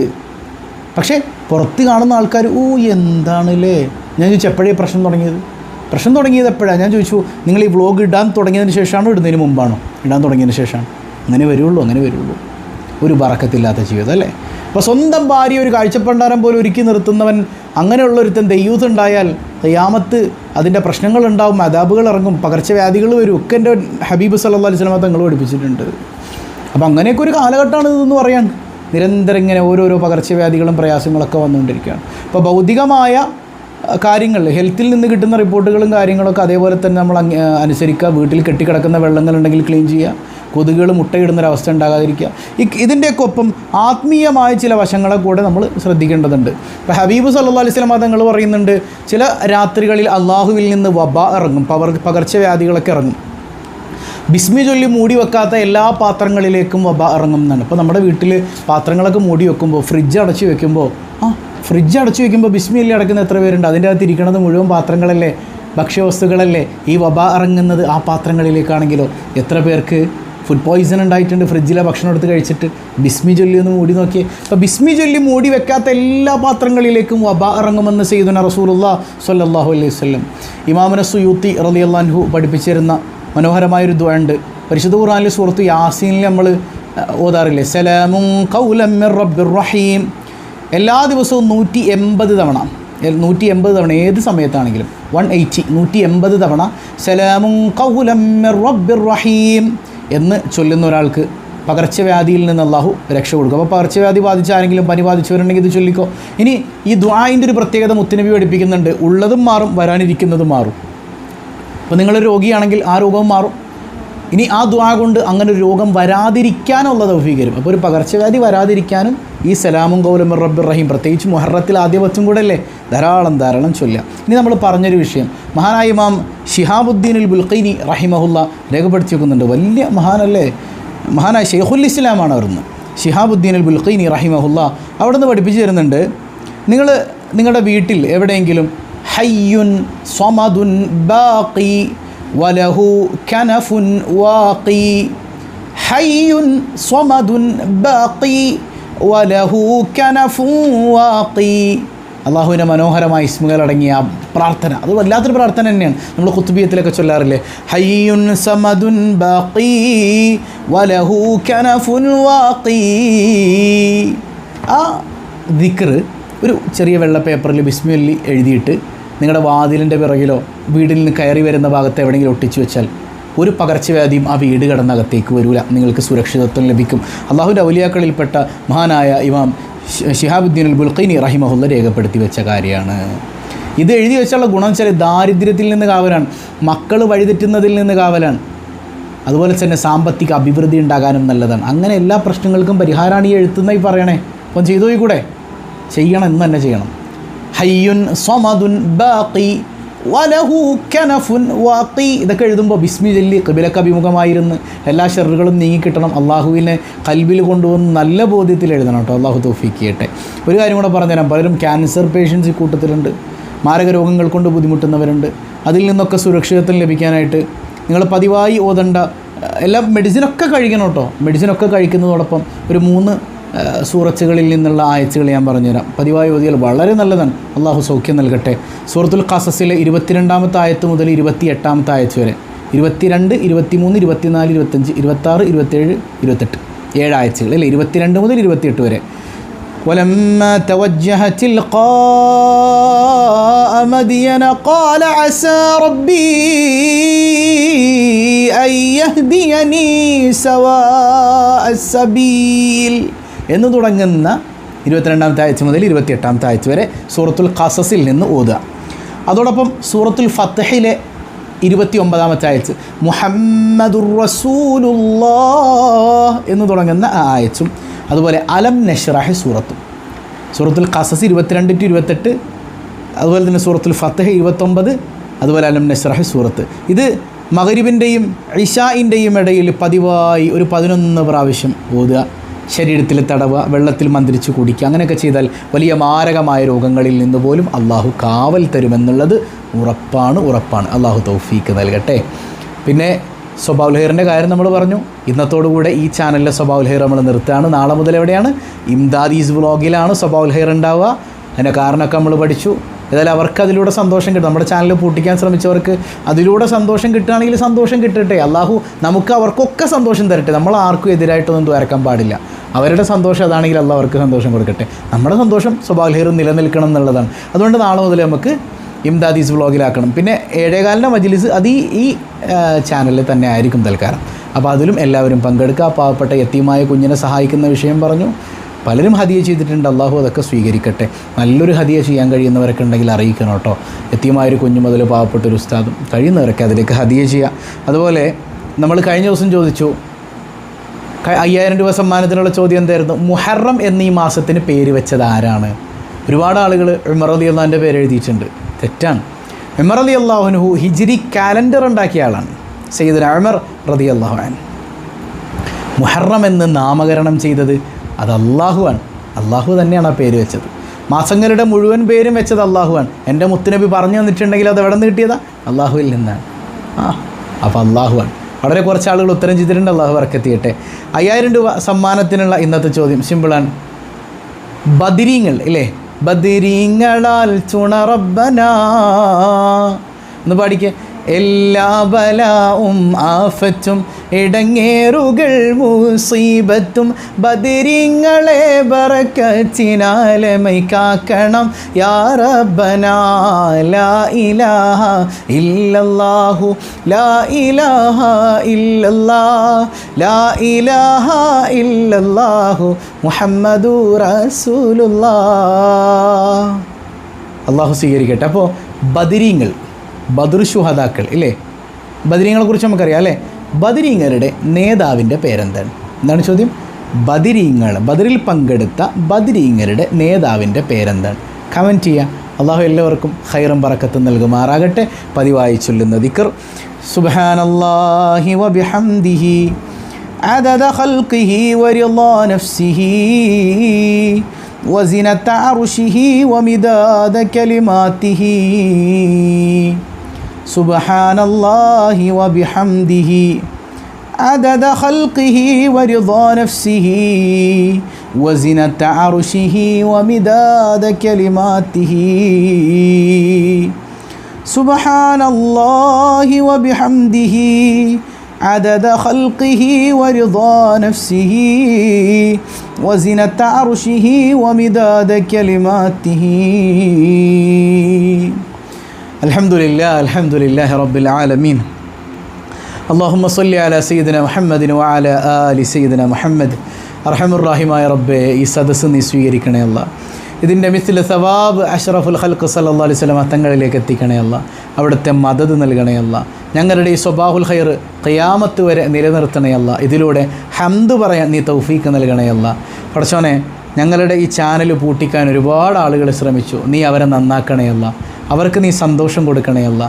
പക്ഷേ പുറത്ത് കാണുന്ന ആൾക്കാർ എന്താണല്ലേ. ഞാൻ ചോദിച്ചു എപ്പോഴേ പ്രശ്നം തുടങ്ങിയത് എപ്പോഴാണ്? ഞാൻ ചോദിച്ചു നിങ്ങൾ ഈ വ്ളോഗ് ഇടാൻ തുടങ്ങിയതിന് ശേഷമാണോ ഇടുന്നതിന് മുമ്പാണോ? ഇടാൻ തുടങ്ങിയതിന് ശേഷമാണ്. അങ്ങനെ വരുള്ളൂ. ഒരു ബറക്കത്തില്ലാത്ത ജീവിതം അല്ലേ. അപ്പോൾ സ്വന്തം ഭാര്യ ഒരു കാഴ്ചപ്പണ്ടാരം പോലെ ഒരുക്കി നിർത്തുന്നവൻ, അങ്ങനെയുള്ളൊരുത്തൻ ദയ്യൂത്ത് ഉണ്ടായാൽ ഖിയാമത്ത് അതിൻ്റെ പ്രശ്നങ്ങളുണ്ടാവും, അദാബുകൾ ഇറങ്ങും, പകർച്ചവ്യാധികൾ വരും. ഒക്കെ എൻ്റെ ഹബീബ് സല്ലല്ലാഹു അലൈഹി വസല്ലം തങ്ങൾ പഠിപ്പിച്ചിട്ടുണ്ട്. അപ്പോൾ അങ്ങനെയൊക്കെ ഒരു കാലഘട്ടമാണ് ഇതെന്ന് പറയാൻ. നിരന്തരം ഇങ്ങനെ ഓരോരോ പകർച്ചവ്യാധികളും പ്രയാസങ്ങളൊക്കെ വന്നുകൊണ്ടിരിക്കുകയാണ്. അപ്പോൾ ഭൗതികമായ കാര്യങ്ങൾ, ഹെൽത്തിൽ നിന്ന് കിട്ടുന്ന റിപ്പോർട്ടുകളും കാര്യങ്ങളൊക്കെ അതേപോലെ തന്നെ നമ്മൾ അനുസരിക്കുക. വീട്ടിൽ കെട്ടിക്കിടക്കുന്ന വെള്ളങ്ങളുണ്ടെങ്കിൽ ക്ലീൻ ചെയ്യുക, കൊതുകുകൾ മുട്ടയിടുന്നൊരവസ്ഥ ഉണ്ടാകാതിരിക്കുക. ഇതിൻ്റെയൊക്കെ ഒപ്പം ആത്മീയമായ ചില വശങ്ങളെ കൂടെ നമ്മൾ ശ്രദ്ധിക്കേണ്ടതുണ്ട്. ഇപ്പോൾ ഹബീബ് സല്ലല്ലാഹു അലൈഹി വസല്ലം തങ്ങൾ പറയുന്നുണ്ട്, ചില രാത്രികളിൽ അള്ളാഹുവിൽ നിന്ന് വബ ഇറങ്ങും, പകർച്ചവ്യാധികളൊക്കെ ഇറങ്ങും. ബിസ്മി ചൊല്ലി മൂടി വെക്കാത്ത എല്ലാ പാത്രങ്ങളിലേക്കും വബ ഇറങ്ങും എന്നാണ്. ഇപ്പോൾ നമ്മുടെ വീട്ടിൽ പാത്രങ്ങളൊക്കെ മൂടി വെക്കുമ്പോൾ, ഫ്രിഡ്ജ് അടച്ചു വെക്കുമ്പോൾ ബിസ്മി അല്ലേ അടക്കുന്ന എത്ര പേരുണ്ട്? അതിൻ്റെ അകത്ത് ഇരിക്കുന്നത് മുഴുവൻ പാത്രങ്ങളല്ലേ, ഭക്ഷ്യവസ്തുക്കളല്ലേ. ഈ വബ ഇറങ്ങുന്നത് ആ പാത്രങ്ങളിലേക്കാണെങ്കിലോ എത്ര പേർക്ക് ഫുഡ് പോയിസൺ ഉണ്ടായിട്ടുണ്ട് ഫ്രിഡ്ജിലെ ഭക്ഷണം എടുത്ത് കഴിച്ചിട്ട്. ബിസ്മി ചൊല്ലി ഒന്ന് മൂടി നോക്കിയേ. അപ്പോൾ ബിസ്മി ചൊല്ലി മൂടി വെക്കാത്ത എല്ലാ പാത്രങ്ങളിലേക്കും വബ ഇറങ്ങുമെന്ന് സയ്യിദുനാ റസൂലുള്ളാഹി സ്വല്ലല്ലാഹു അലൈഹി വസല്ലം. ഇമാമുന സുയൂത്തി റളിയല്ലാഹു അൻഹു പഠിപ്പിച്ചിരുന്ന മനോഹരമായൊരു ദുആ ഉണ്ട്. പരിശുദ്ധ ഖുർആനിലെ സൂറത്ത് യാസീനിൽ നമ്മൾ ഓതാറില്ലേ, സലാമുൻ ഖൗലൻ മിർ റബ്ബിർ റഹീം. എല്ലാ ദിവസവും 180 തവണ, 180 തവണ, ഏത് സമയത്താണെങ്കിലും 180 തവണ സലാമുൻ ഖൗലൻ മിർ റബ്ബിർ റഹീം എന്ന് ചൊല്ലുന്ന ഒരാൾക്ക് പകർച്ചവ്യാധിയിൽ നിന്ന് അള്ളാഹു രക്ഷ കൊടുക്കും. അപ്പോൾ പകർച്ചവ്യാധി ബാധിച്ച ആരെങ്കിലും, പനി ബാധിച്ചവരുണ്ടെങ്കിൽ ഇത് ചൊല്ലിക്കോ. ഇനി ഈ ദുആഇൻ്റെ ഒരു പ്രത്യേകത മുത്തുനബി പഠിപ്പിക്കുന്നുണ്ട്, ഉള്ളതും മാറും വരാനിരിക്കുന്നതും മാറും. അപ്പോൾ നിങ്ങളൊരു രോഗിയാണെങ്കിൽ ആ രോഗവും മാറും. ഇനി ആ ദുആ കൊണ്ട് അങ്ങനെ ഒരു രോഗം വരാതിരിക്കാനുള്ള തൗഫീഖ് തരും. അപ്പോൾ ഒരു പകർച്ചവ്യാധി വരാതിരിക്കാനും ഈ സലാമുൻ ഖൗലൻ മിർ റബ്ബിർ റഹീം, പ്രത്യേകിച്ച് മുഹറത്തിൽ ആദ്യ പത്തും കൂടെ അല്ലേ, ധാരാളം ചൊല്ലുക. ഇനി നമ്മൾ പറഞ്ഞൊരു വിഷയം, മഹാനായ ഇമാം ശിഹാബുദ്ദീനുൽ ബുൽഖൈനി റഹിമഹുല്ല രേഖപ്പെടുത്തി വെക്കുന്നുണ്ട്. വലിയ മഹാനല്ലേ, മഹാനായ ഷെയ്ഖുൽ ഇസ്ലാമാണ് അവിടുന്ന്, ശിഹാബുദ്ദീനുൽ ബുൽഖൈനി റഹിമഹുല്ല. അവിടുന്ന് പഠിപ്പിച്ചു തരുന്നുണ്ട്, നിങ്ങളുടെ വീട്ടിൽ എവിടെയെങ്കിലും ഹയ്യുൻ സ്വമദുൻ ബാഖി വലഹു കനഫുൻ വാഖി, ഹയ്യുൻ സ്വമദുൻ ബാഖി വലഹു കനഫുൻ വാഖി. അള്ളാഹുവിൻ്റെ മനോഹരമായ ഇസ്മുകൾ അടങ്ങിയ ആ പ്രാർത്ഥന, അത് വല്ലാത്തൊരു പ്രാർത്ഥന തന്നെയാണ്. നമ്മൾ ഖുത്ബിയത്തിലൊക്കെ ചൊല്ലാറില്ലേ, ഹയ്യുൻ സമദുൻ ബാഖി വലഹു കനഫുൻ വാഖി. ആ ദിക്ർ ഒരു ചെറിയ വെള്ള പേപ്പറിൽ ബിസ്മില്ലി എഴുതിയിട്ട് നിങ്ങളുടെ വാതിലിൻ്റെ പിറകിലോ വീട്ടിൽ നിന്ന് കയറി വരുന്ന ഭാഗത്ത് എവിടെയെങ്കിലും ഒട്ടിച്ചു വെച്ചാൽ ഒരു പകർച്ചവ്യാധിയും ആ വീട് കടന്നകത്തേക്ക് വരില്ല, നിങ്ങൾക്ക് സുരക്ഷിതത്വം ലഭിക്കും. അള്ളാഹുവിൻ്റെ ഔലിയാക്കളിൽപ്പെട്ട മഹാനായ ഇമാം ശിഹാബുദ്ദീനുൽ ബുൽഖൈനി റഹിമഹുല്ല രേഖപ്പെടുത്തി വെച്ച കാര്യമാണ്. ഇത് എഴുതി വെച്ചുള്ള ഗുണം വെച്ചാൽ ദാരിദ്ര്യത്തിൽ നിന്ന് കാവലാണ്, മക്കൾ വഴിതെറ്റുന്നതിൽ നിന്ന് കാവലാണ്, അതുപോലെ തന്നെ സാമ്പത്തിക അഭിവൃദ്ധി ഉണ്ടാകാനും നല്ലതാണ്. അങ്ങനെ എല്ലാ പ്രശ്നങ്ങൾക്കും പരിഹാരമാണ് ഈ എഴുത്തുന്നായി പറയണേ. അപ്പം ചെയ്തു പോയി കൂടെ, ചെയ്യണം എന്ന് തന്നെ ചെയ്യണം. ഹയ്യുൻ സ്വമദുൻ ബാഖി വലഹു കനഫുൻ വാഖി. ഇതൊക്കെ എഴുതുമ്പോൾ ബിസ്മി ചൊല്ലി ഖിബലക്ക് അഭിമുഖമായിരുന്ന് എല്ലാ ഷർറുകളും നീങ്ങിക്കിട്ടണം. അള്ളാഹുവിനെ കൽബിൽ കൊണ്ടുവന്ന് നല്ല ബോധ്യത്തിൽ എഴുതണം കേട്ടോ. അള്ളാഹു തൗഫീഖ് ചെയ്യട്ടെ. ഒരു കാര്യം കൂടെ പറഞ്ഞുതരാം, പലരും ക്യാൻസർ പേഷ്യൻസ് ഈ കൂട്ടത്തിലുണ്ട്, മാരക രോഗങ്ങൾ കൊണ്ട് ബുദ്ധിമുട്ടുന്നവരുണ്ട്. അതിൽ നിന്നൊക്കെ സുരക്ഷിതത്വം ലഭിക്കാനായിട്ട് നിങ്ങൾ പതിവായി ഓതേണ്ട എല്ലാ മെഡിസിനൊക്കെ കഴിക്കണം കേട്ടോ. മെഡിസിനൊക്കെ കഴിക്കുന്നതോടൊപ്പം ഒരു 3 സൂറത്തുകളിൽ നിന്നുള്ള ആയത്തുകൾ ഞാൻ പറഞ്ഞുതരാം. പതിവായി ഓതിയാൽ വളരെ നല്ലതാണ്. അള്ളാഹു സൗഖ്യം നൽകട്ടെ. സൂറത്തുൽ ഖസസിലെ 22-ാമത്തെ ആയത്ത് മുതൽ 28-ാമത്തെ ആയത്ത് വരെ, 22, 23, 24, 25, 26, 27, 28 7 ആയത്തുകൾ അല്ലേ, 22 മുതൽ 28 വരെ. ولما توجه تلقاء مدين قال عسى ربي أن يهديني سواء السبيل എന്ന് തുടങ്ങുന്ന 22-ാമത്തെ ആയത്ത് മുതൽ 28-ാമത്തെ ആയത്ത് വരെ സൂറത്തുൽ ഖസസിൽ നിന്ന് ഓതുക. അതോടൊപ്പം സൂറത്തുൽ ഫത്ഹിലെ 29-ാമത്തെ ആയത്ത് മുഹമ്മദുർ റസൂലുള്ളാഹ് എന്ന് തുടങ്ങുന്ന ആ ആയത്തും, അതുപോലെ അലം നശ്റഹ് സൂറത്തുൽ ഖസസ് 22-28, അതുപോലെ തന്നെ സൂറത്തുൽ ഫത്ഹ് 29, അതുപോലെ അലം നശ്റഹ് സൂറത്ത്. ഇത് മഗ്രിബിൻ്റെയും ഇശാഇൻ്റെയും ഇടയിൽ പതിവായി ഒരു 11 പ്രാവശ്യം ഓതുക. ശരീരത്തിൽ തടവുക, വെള്ളത്തിൽ മന്ത്രിച്ച് കുടിക്കുക, അങ്ങനെയൊക്കെ ചെയ്താൽ വലിയ മാരകമായ രോഗങ്ങളിൽ നിന്ന് പോലും അള്ളാഹു കാവൽ തരുമെന്നുള്ളത് ഉറപ്പാണ്. അള്ളാഹു തൗഫീക്ക് നൽകട്ടെ. പിന്നെ സ്വഭാവുൽ ഖൈറിൻ്റെ കാര്യം നമ്മൾ പറഞ്ഞു. ഇന്നത്തോടുകൂടെ ഈ ചാനലിലെ സ്വഭാവുൽ ഖൈർ നമ്മൾ നിർത്തുകയാണ്. നാളെ മുതൽ എവിടെയാണ്? ഇംദാദീസ് വ്ളോഗിലാണ് സ്വഭാവുൽ ഖൈർ ഉണ്ടാവുക. അതിൻ്റെ കാരണമൊക്കെ നമ്മൾ പഠിച്ചു. ഏതായാലും അവർക്ക് അതിലൂടെ സന്തോഷം കിട്ടും. നമ്മുടെ ചാനൽ പൂട്ടിക്കാൻ ശ്രമിച്ചവർക്ക് അതിലൂടെ സന്തോഷം കിട്ടുകയാണെങ്കിൽ സന്തോഷം കിട്ടട്ടെ. അള്ളാഹു നമുക്ക് അവർക്കൊക്കെ സന്തോഷം തരട്ടെ. നമ്മൾ ആർക്കും എതിരായിട്ടൊന്നും ദ്വാരക്കാൻ പാടില്ല. അവരുടെ സന്തോഷം അതാണെങ്കിൽ അള്ളാഹു അവർക്ക് സന്തോഷം കൊടുക്കട്ടെ. നമ്മുടെ സന്തോഷം സ്വഭാവുൽ ഖൈർ നിലനിൽക്കണം എന്നുള്ളതാണ്. അതുകൊണ്ട് നാളെ മുതൽ നമുക്ക് ഇംദാദീസ് വ്ളോഗിലാക്കണം. പിന്നെ 7:15 മജ്ലിസ് അത് ഈ ചാനലിൽ തന്നെ ആയിരിക്കും തൽക്കാലം. അപ്പോൾ അതിലും എല്ലാവരും പങ്കെടുക്കുക. പാവപ്പെട്ട യത്തീമായ കുഞ്ഞിനെ സഹായിക്കുന്ന വിഷയം പറഞ്ഞു. പലരും ഹദിയ ചെയ്തിട്ടുണ്ട്. അള്ളാഹു അതൊക്കെ സ്വീകരിക്കട്ടെ. നല്ലൊരു ഹദിയ ചെയ്യാൻ കഴിയുന്നവരൊക്കെ ഉണ്ടെങ്കിൽ അറിയിക്കണം കേട്ടോ. യത്തീമായൊരു കുഞ്ഞു മുതൽ പാവപ്പെട്ടൊരു ഉസ്താദും കഴിയുന്നവരൊക്കെ അതിലേക്ക് ഹദിയ ചെയ്യുക. അതുപോലെ നമ്മൾ കഴിഞ്ഞ ദിവസം ചോദിച്ചു 5000 രൂപ സമ്മാനത്തിനുള്ള ചോദ്യം എന്തായിരുന്നു? മുഹറം എന്നീ മാസത്തിന് പേര് വെച്ചത് ആരാണ്? ഒരുപാട് ആളുകൾ ഉമർ റളിയല്ലാഹുവിൻ്റെ പേര് എഴുതിയിട്ടുണ്ട്. തെറ്റാണ്. ഉമർ റളിയല്ലാഹു അൻഹു ഹിജ്രി കാലണ്ടർ ഉണ്ടാക്കിയ ആളാണ്. സയ്യിദുനാ ഉമർ റളിയല്ലാഹു അൻഹു. മുഹറം എന്ന് നാമകരണം ചെയ്തത് അത് അള്ളാഹുവാണ്. അള്ളാഹു തന്നെയാണ് ആ പേര് വെച്ചത്. മാസങ്ങളുടെ മുഴുവൻ പേരും വെച്ചത് അള്ളാഹുവാണ്. എൻ്റെ മുത്തുനബി പറഞ്ഞു തന്നിട്ടുണ്ടെങ്കിൽ അത് എവിടെ നിന്ന് കിട്ടിയതാ? അള്ളാഹുവിൽ നിന്നാണ്. അപ്പോൾ അള്ളാഹുവാണ്. വളരെ കുറച്ച് ആളുകൾ ഉത്തരം ചെയ്തിട്ടുണ്ട്. അള്ളാഹു ബർക്കത്ത് ചെയ്യട്ടെ. 5000 രൂപ സമ്മാനത്തിനുള്ള ഇന്നത്തെ ചോദ്യം സിമ്പിളാണ്. ബദരീങ്ങൾ ഇല്ലേ? ബദരീങ്ങളാൽ ചുണറബ്ബന എന്ന് പാടിക്കേ. എല്ലാ ബലാവും ആഫത്തും ഇടങ്ങേറുകൾ മുസീബത്തും ബദരീങ്ങളെ ബറക്കത്തിനാലമൈ കാക്കണം യാ റബ്ബനാ. ലാ ഇലാഹ ഇല്ലല്ലാഹു ലാ ഇലാഹ ഇല്ലല്ലാഹ് ലാ ഇലാഹ ഇല്ലല്ലാഹു മുഹമ്മദുർ റസൂലുള്ളാഹ്. അള്ളാഹു സ്വീകരിക്കട്ടെ. അപ്പോൾ ബദരീങ്ങൾ, ബദർ ശുഹദാക്കൾ ഇല്ലേ? ബദരീങ്ങളെക്കുറിച്ച് നമുക്കറിയാം അല്ലേ? ബദരീങ്ങളുടെ നേതാവിൻ്റെ പേരെന്താണ്? എന്താണ് ചോദ്യം? ബദരിൽ പങ്കെടുത്ത ബദരീങ്ങളുടെ നേതാവിൻ്റെ പേരെന്താണ്? കമൻറ്റ് ചെയ്യുക. അള്ളാഹു എല്ലാവർക്കും ഖൈറും ബറക്കത്തും നൽകുമാറാകട്ടെ. പതിവായി ചൊല്ലുന്ന ദിക്ർ സുബ്ഹാനല്ലാഹി വബിഹംദിഹി അദദ ഖൽഖിഹി വറിളാ നഫ്സിഹി വസിനത അർശിഹി വമിദാദ കലിമാതിഹി സുബ്ഹാനല്ലാഹി വബിഹംദിഹി അദദ ഖൽഖിഹി വറിളാ നഫ്സിഹി വസിനത അർശിഹി വമിദാദ കലിമാതിഹി സുബ്ഹാനല്ലാഹി വബിഹംദിഹി عدد خلقه ورضا نفسه وزنة عرشه ومداد كلماته. الحمد لله رب العالمين. اللهم صل على سيدنا محمد وعلى آل سيدنا محمد. അർഹമുർ-റഹീമായ റബ്ബേ, ഈ സദസ്സ് നീ സ്വീകരിക്കണേ അല്ലാ. ഇതിൻ്റെ മിസ്ല സവാബ് അഷ്റഫുൽ ഖൽഖ് സല്ലല്ലാഹു അലൈഹി വസല്ലം തങ്ങളിലേക്ക് എത്തിക്കണേ അല്ലാ. അവിടുത്തെ മദദ് നൽകണേ അല്ലാ. ഞങ്ങളുടെ ഈ സ്വബാഹുൽ ഖൈർ ഖിയാമത്ത് വരെ നിലനിർത്തണേ അല്ലാ. ഇതിലൂടെ ഹംദ് പറയാൻ നീ തൗഫീക്ക് നൽകണേ അല്ലാ. പടച്ചോനെ, ഞങ്ങളുടെ ഈ ചാനൽ പൂട്ടിക്കാൻ ഒരുപാട് ആളുകൾ ശ്രമിച്ചു. നീ അവരെ നന്നാക്കണേ അല്ലാ. അവർക്ക് നീ സന്തോഷം കൊടുക്കണേ അല്ലാ.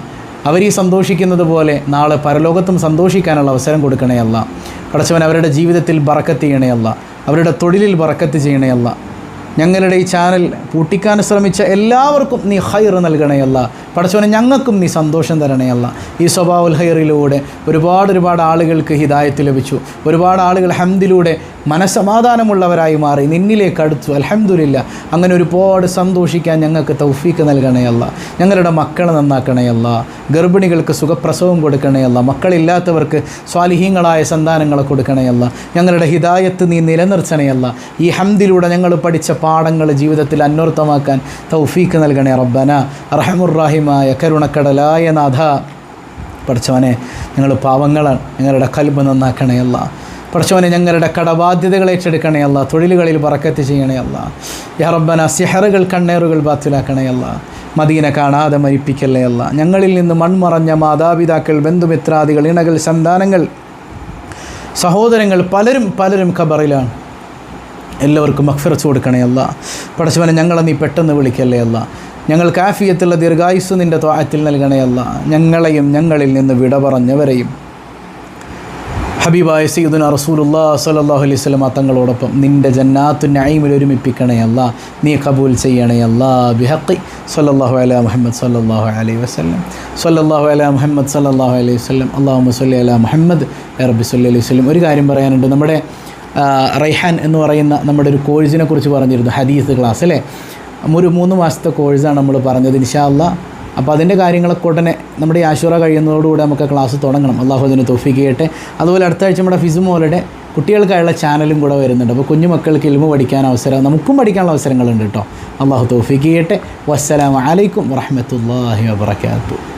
അവരീ സന്തോഷിക്കുന്നത് പോലെ നാളെ പരലോകത്തും സന്തോഷിക്കാനുള്ള അവസരം കൊടുക്കണേ അല്ലാ. പടച്ചവൻ അവരുടെ ജീവിതത്തിൽ ബറക്കത്ത് ചെയ്യണേ അല്ലാ. അവരുടെ തൊഴിലിൽ ബറക്കത്ത് ചെയ്യണേ അല്ലാ. ഞങ്ങളുടെ ഈ ചാനൽ പൂട്ടിക്കാൻ ശ്രമിച്ച എല്ലാവർക്കും നീ ഖൈർ നൽകണേ അല്ലാ. പടച്ചവനെ, ഞങ്ങൾക്കും നീ സന്തോഷം തരണേ അല്ലാ. ഈ സ്വബാവുൽ ഖൈറിലൂടെ ഒരുപാട് ആളുകൾക്ക് ഹിദായത്ത് ലഭിച്ചു. ഒരുപാട് ആളുകൾ ഹംദിലൂടെ മനസ്സമാധാനമുള്ളവരായി മാറി നിന്നിലേക്ക് അടുത്തു. അൽഹംദുലില്ലാ. അങ്ങനെ ഒരുപാട് സന്തോഷിക്കാൻ ഞങ്ങൾക്ക് തൗഫീക്ക് നൽകണേ അല്ലാ. ഞങ്ങളുടെ മക്കളെ നന്നാക്കണേ അല്ലാ. ഗർഭിണികൾക്ക് സുഖപ്രസവം കൊടുക്കണേ അല്ലാ. മക്കളില്ലാത്തവർക്ക് സ്വാലിഹീങ്ങളായ സന്താനങ്ങളെ കൊടുക്കണേ അല്ലാ. ഞങ്ങളുടെ ഹിദായത്ത് നീ നിലനിർത്തണേ അല്ലാ. ഈ ഹംദിലൂടെ ഞങ്ങൾ പഠിച്ച പാഠങ്ങൾ ജീവിതത്തിൽ അന്വർത്ഥമാക്കാൻ തൗഫീക്ക് നൽകണേ റബ്ബന. അർഹമുർ-റഹീമായ കരുണക്കടലായ നാഥ, പടച്ചവനെ, ഞങ്ങൾ പാവങ്ങളാണ്. ഞങ്ങളുടെ ഖൽബ് നന്നാക്കണേ അല്ലാ. പടച്ചവനെ, ഞങ്ങളുടെ കടബാധ്യതകൾ ഏറ്റെടുക്കണേ അല്ലാ. തൊഴിലുകളിൽ ബറക്കത്ത് ചെയ്യണേ അല്ലാ. യാ റബ്ബന, സിഹറുകൾ കണ്ണേറുകൾ ബാത്തിലാക്കണേ അല്ലാ. മദീന കാണാതെ മരിപ്പിക്കല്ലേ അല്ലാ. ഞങ്ങളിൽ നിന്ന് മൺമറഞ്ഞ മാതാപിതാക്കൾ, ബന്ധുമിത്രാദികൾ, ഇണകൾ, സന്താനങ്ങൾ, സഹോദരങ്ങൾ പലരും ഖബറിലാണ്. എല്ലാവർക്കും മഗ്ഫിറത്ത് കൊടുക്കണേ അല്ലാ. പടച്ചവനെ, ഞങ്ങളെ നീ പെട്ടെന്ന് വിളിക്കല്ലേ അല്ലാ. ഞങ്ങൾക്ക് ആഫിയത്തുള്ള ദീർഘായുസ്സ് നിൻ്റെ ത്വാഅത്തിൽ നൽകണേ അല്ലാ. ഞങ്ങളെയും ഞങ്ങളിൽ നിന്ന് വിട പറഞ്ഞവരെയും ഹബീബായ സയ്യിദുനാ റസൂലുള്ളാഹി സ്വല്ലല്ലാഹു അലൈഹി വസല്ലം തങ്ങളോടൊപ്പം നിൻ്റെ ജന്നാത്തുൻ നഈമിൽ ഒരുമിപ്പിക്കണേ അല്ലാ, നീ കബൂൽ ചെയ്യണേ അല്ലാ. ബിഹഖി സ്വല്ലല്ലാഹു അലാ മുഹമ്മദ് സ്വല്ലല്ലാഹു അലൈഹി വസല്ലം, സ്വല്ലല്ലാഹു അലാ മുഹമ്മദ് സ്വല്ലല്ലാഹു അലൈഹി വസല്ലം, അല്ലാഹുമ്മ സ്വല്ലി അലാ മുഹമ്മദ് യാ റബ്ബി സ്വല്ലി അലൈഹി വസല്ലം. ഒരു കാര്യം പറയാനുണ്ട്. നമ്മുടെ റൈഹാൻ എന്ന് പറയുന്ന നമ്മുടെ ഒരു കോഴ്സിനെ കുറിച്ച് പറഞ്ഞിരുന്നു, ഹദീസ് ക്ലാസ് അല്ലേ. ഒരു 3 മാസത്തെ കോഴ്സാണ് നമ്മൾ പറഞ്ഞത് ഇൻഷാ അല്ലാഹ്. അപ്പോൾ അതിൻ്റെ കാര്യങ്ങളൊക്കെ ഉടനെ നമ്മുടെ ഈ ആശുറ കഴിയുന്നതോടുകൂടി നമുക്ക് ക്ലാസ് തുടങ്ങണം. അള്ളാഹു അതിന് തൗഫീഖ് ചെയ്യട്ടെ. അതുപോലെ അടുത്ത ആഴ്ച നമ്മുടെ ഫിസുമോളുടെ കുട്ടികൾക്കായുള്ള ചാനലും കൂടെ വരുന്നുണ്ട്. അപ്പോൾ കുഞ്ഞു മക്കൾക്ക് ഇൽമു പഠിക്കാൻ അവസരം, നമുക്കും പഠിക്കാനുള്ള അവസരങ്ങളുണ്ട് കേട്ടോ. അള്ളാഹു തൗഫീഖ് ചെയ്യട്ടെ. വസ്സലാമു അലൈക്കും വറഹ്മത്തുള്ളാഹി വബറകാതുഹു.